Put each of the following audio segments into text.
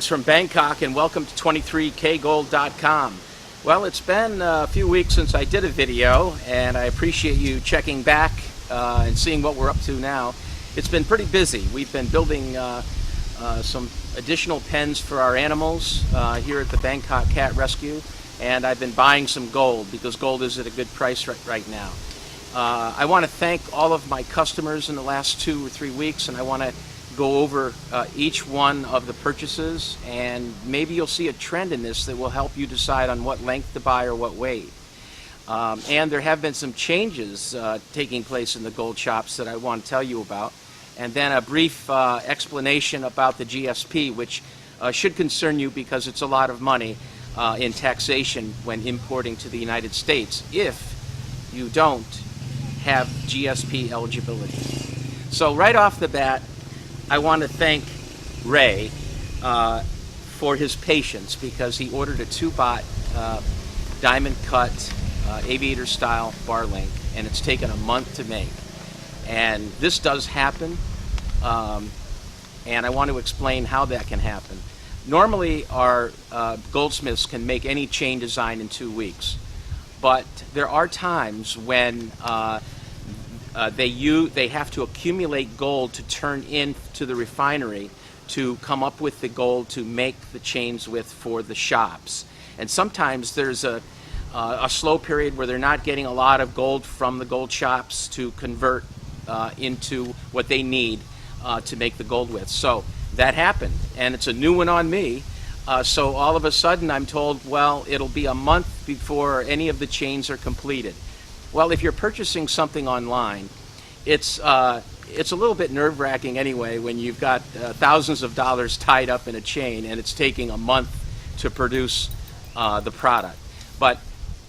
Greetings from Bangkok and welcome to 23kgold.com. Well, it's been a few weeks since I did a video, and I appreciate you checking back and seeing what we're up to now. It's been pretty busy. We've been building some additional pens for our animals here at the Bangkok Cat Rescue, and I've been buying some gold because gold is at a good price right now. I want to thank all of my customers in the last 2 or 3 weeks, and I want to go over each one of the purchases, and maybe you'll see a trend in this that will help you decide on what length to buy or what weight. And there have been some changes taking place in the gold shops that I want to tell you about, and then a brief explanation about the GSP, which should concern you because it's a lot of money in taxation when importing to the United States if you don't have GSP eligibility. So right off the bat, I want to thank Ray for his patience, because he ordered a 2-baht diamond cut Aviator style bar link, and it's taken a month to make. And this does happen, and I want to explain how that can happen. Normally our goldsmiths can make any chain design in 2 weeks, but there are times when they have to accumulate gold to turn into the refinery to come up with the gold to make the chains with for the shops. And sometimes there's a slow period where they're not getting a lot of gold from the gold shops to convert into what they need to make the gold with. So that happened, and it's a new one on me. So all of a sudden I'm told, well, it'll be a month before any of the chains are completed. Well, if you're purchasing something online, it's a little bit nerve-wracking anyway when you've got thousands of dollars tied up in a chain and it's taking a month to produce the product. But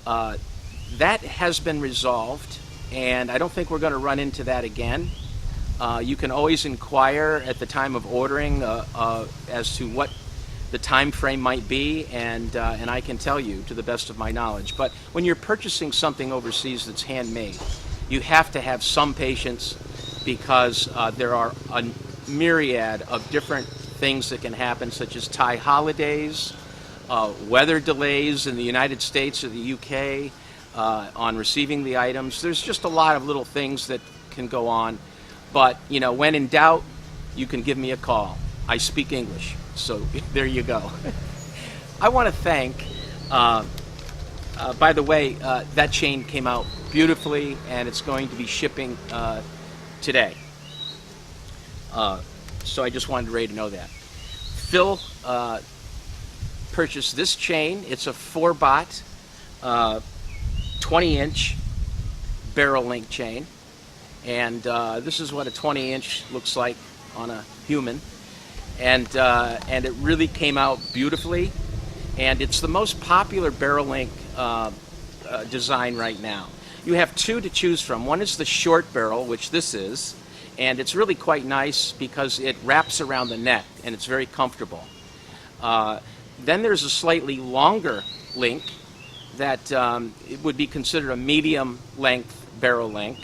that has been resolved, and I don't think we're going to run into that again. You can always inquire at the time of ordering as to what the time frame might be, and I can tell you to the best of my knowledge. But when you're purchasing something overseas that's handmade, you have to have some patience, because there are a myriad of different things that can happen, such as Thai holidays, weather delays in the United States or the UK on receiving the items. There's just a lot of little things that can go on. But, you know, when in doubt, you can give me a call. I speak English, so there you go. I want to thank, by the way, that chain came out beautifully, and it's going to be shipping today. So I just wanted Ray to know that. Phil purchased this chain. It's a 4-baht, 20-inch barrel link chain. And this is what a 20-inch looks like on a human. And it really came out beautifully, and it's the most popular barrel link design right now. You have 2 to choose from. One is the short barrel, which this is, and it's really quite nice because it wraps around the neck and it's very comfortable. Then there's a slightly longer link that it would be considered a medium length barrel link.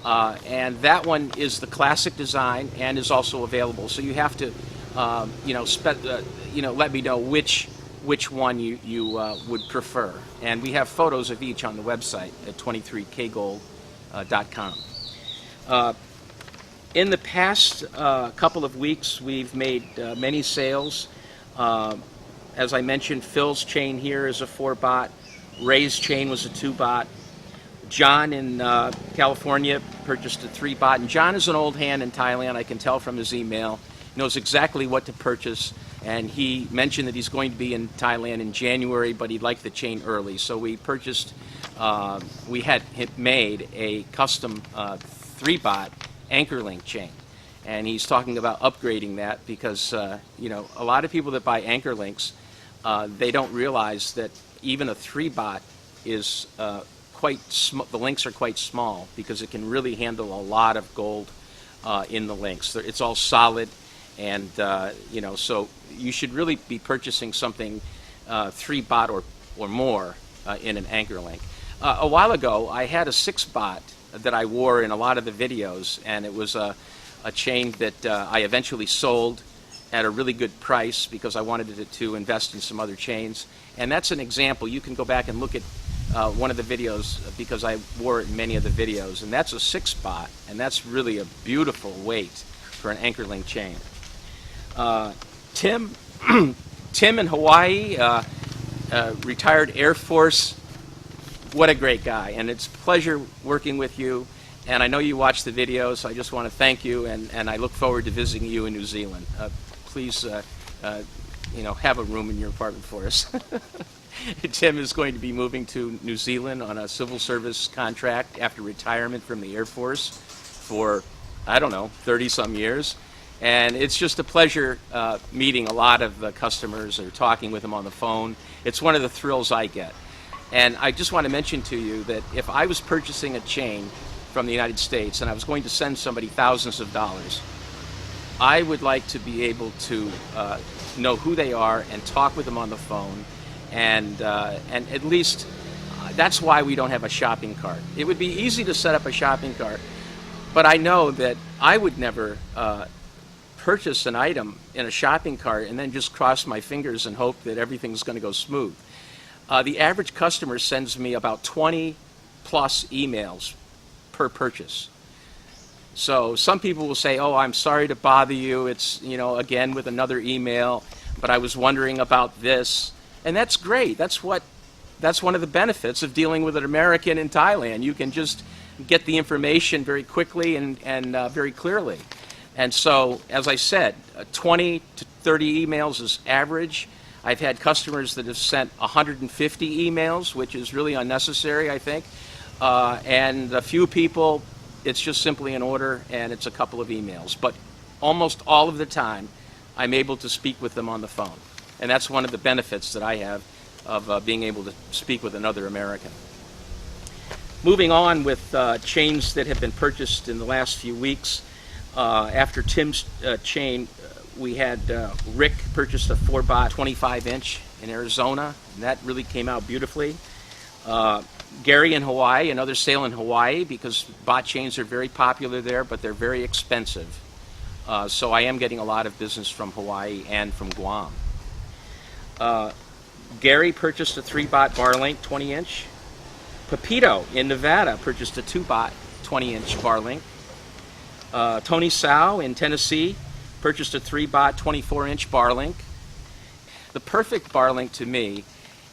And that one is the classic design and is also available. So you have to, let me know which one you would prefer. And we have photos of each on the website at 23kgold.com. In the past couple of weeks, we've made many sales. As I mentioned, Phil's chain here is a 4-baht. Ray's chain was a 2-baht. John in California purchased a 3-baht, and John is an old hand in Thailand. I can tell from his email. He knows exactly what to purchase, and he mentioned that he's going to be in Thailand in January, but he'd like the chain early. So we purchased, we had made a custom 3-baht anchor link chain, and he's talking about upgrading that because, a lot of people that buy anchor links, they don't realize that even a 3-baht is the links are quite small, because it can really handle a lot of gold in the links. It's all solid, and so you should really be purchasing something 3-baht or more in an anchor link. A while ago, I had a 6-baht that I wore in a lot of the videos, and it was a chain that I eventually sold at a really good price because I wanted it to invest in some other chains. And that's an example. You can go back and look at one of the videos because I wore it in many of the videos. And that's a 6-baht, and that's really a beautiful weight for an anchor link chain. Tim in Hawaii, retired Air Force. What a great guy, and it's a pleasure working with you. And I know you watch the videos, so I just want to thank you, and I look forward to visiting you in New Zealand. Please, have a room in your apartment for us. Tim is going to be moving to New Zealand on a civil service contract after retirement from the Air Force for, 30-some years. And it's just a pleasure meeting a lot of the customers or talking with them on the phone. It's one of the thrills I get. And I just want to mention to you that if I was purchasing a chain from the United States and I was going to send somebody thousands of dollars, I would like to be able to know who they are and talk with them on the phone. And at least that's why we don't have a shopping cart. It would be easy to set up a shopping cart, but I know that I would never purchase an item in a shopping cart and then just cross my fingers and hope that everything's going to go smooth. The average customer sends me about 20 plus emails per purchase. So some people will say, oh, I'm sorry to bother you. It's, again with another email, but I was wondering about this. And that's great. That's one of the benefits of dealing with an American in Thailand. You can just get the information very quickly and very clearly. And so, as I said, 20 to 30 emails is average. I've had customers that have sent 150 emails, which is really unnecessary, I think. And a few people, it's just simply an order and it's a couple of emails. But almost all of the time, I'm able to speak with them on the phone. And that's one of the benefits that I have of being able to speak with another American. Moving on with chains that have been purchased in the last few weeks. After Tim's chain, we had Rick purchased a 4-baht 25-inch in Arizona, and that really came out beautifully. Gary in Hawaii, another sale in Hawaii, because baht chains are very popular there, but they're very expensive. So I am getting a lot of business from Hawaii and from Guam. Gary purchased a 3-baht bar link 20-inch. Pepito in Nevada purchased a 2-baht 20-inch bar link. Tony Sao in Tennessee purchased a 3-baht 24-inch bar link. The perfect bar link to me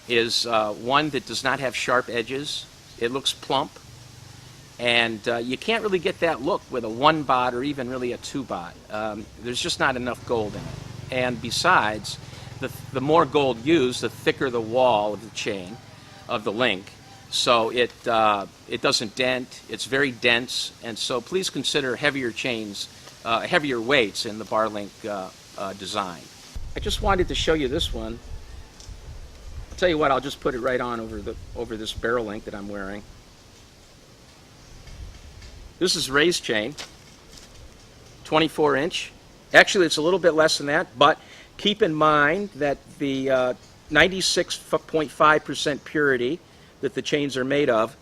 is one that does not have sharp edges. It looks plump, and you can't really get that look with a 1-baht or even really a 2-baht. There's just not enough gold in it. And besides, the more gold used, the thicker the wall of the chain, of the link. So it doesn't dent. It's very dense, and so please consider heavier chains, heavier weights in the bar link design. I just wanted to show you this one. I'll tell you what. I'll just put it right on over this barrel link that I'm wearing. This is Ray's chain, 24-inch. Actually, it's a little bit less than that, but keep in mind that the 96.5% purity that the chains are made of,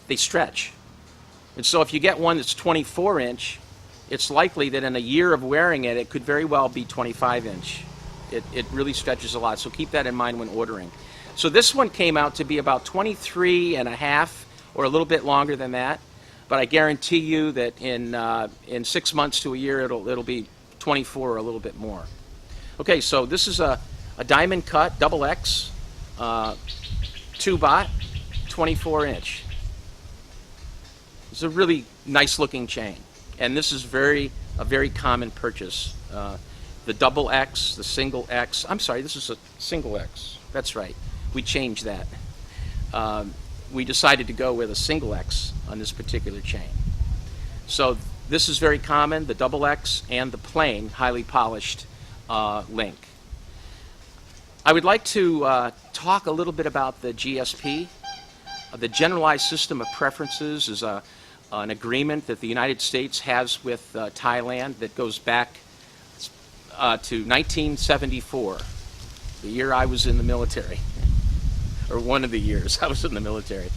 they stretch. And so if you get one that's 24-inch, it's likely that in a year of wearing it, it could very well be 25-inch. It really stretches a lot, so keep that in mind when ordering. So this one came out to be about 23 and a half, or a little bit longer than that, but I guarantee you that in 6 months to a year, it'll be 24 or a little bit more. Okay, so this is a diamond cut, double X, 2-baht, 24-inch. It's a really nice looking chain, and this is a very common purchase. The double X, the single X. I'm sorry, this is a single X. That's right. We changed that. We decided to go with a single X on this particular chain. So this is very common, the double X and the plain, highly polished link. I would like to talk a little bit about the GSP. The Generalized System of Preferences is an agreement that the United States has with Thailand that goes back to 1974, the year I was in the military, or one of the years I was in the military.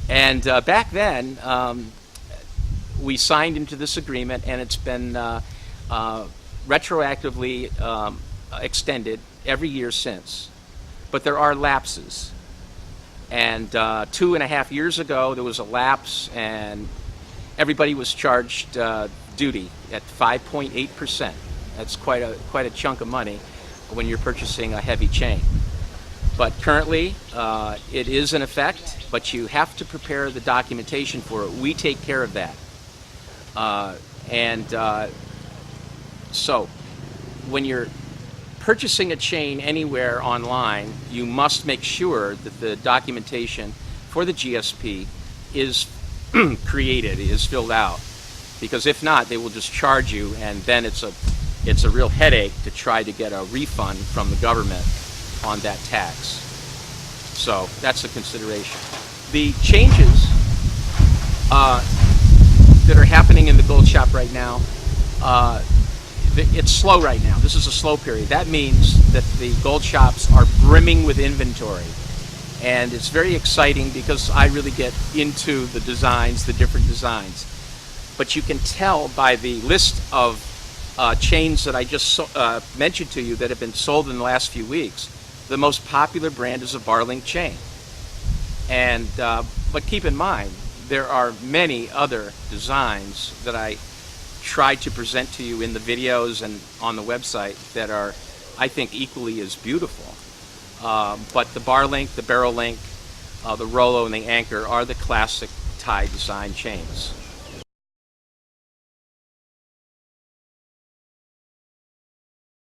And back then, we signed into this agreement, and it's been retroactively extended every year since, but there are lapses. And 2.5 years ago, there was a lapse, and everybody was charged duty at 5.8%. That's quite a chunk of money when you're purchasing a heavy chain. But currently, it is in effect, but you have to prepare the documentation for it. We take care of that. So when you're purchasing a chain anywhere online, you must make sure that the documentation for the GSP is created, is filled out. Because if not, they will just charge you, and then it's a real headache to try to get a refund from the government on that tax. So that's a consideration. The changes that are happening in the gold shop right now, it's slow right now. This is a slow period. That means that the gold shops are brimming with inventory. And it's very exciting because I really get into the designs, the different designs. But you can tell by the list of chains that I just mentioned to you that have been sold in the last few weeks, the most popular brand is a Barlink chain. And but keep in mind, there are many other designs that I try to present to you in the videos and on the website that are, I think, equally as beautiful. But the Barlink, the Barrel Link, the Rollo, and the Anchor are the classic Thai design chains.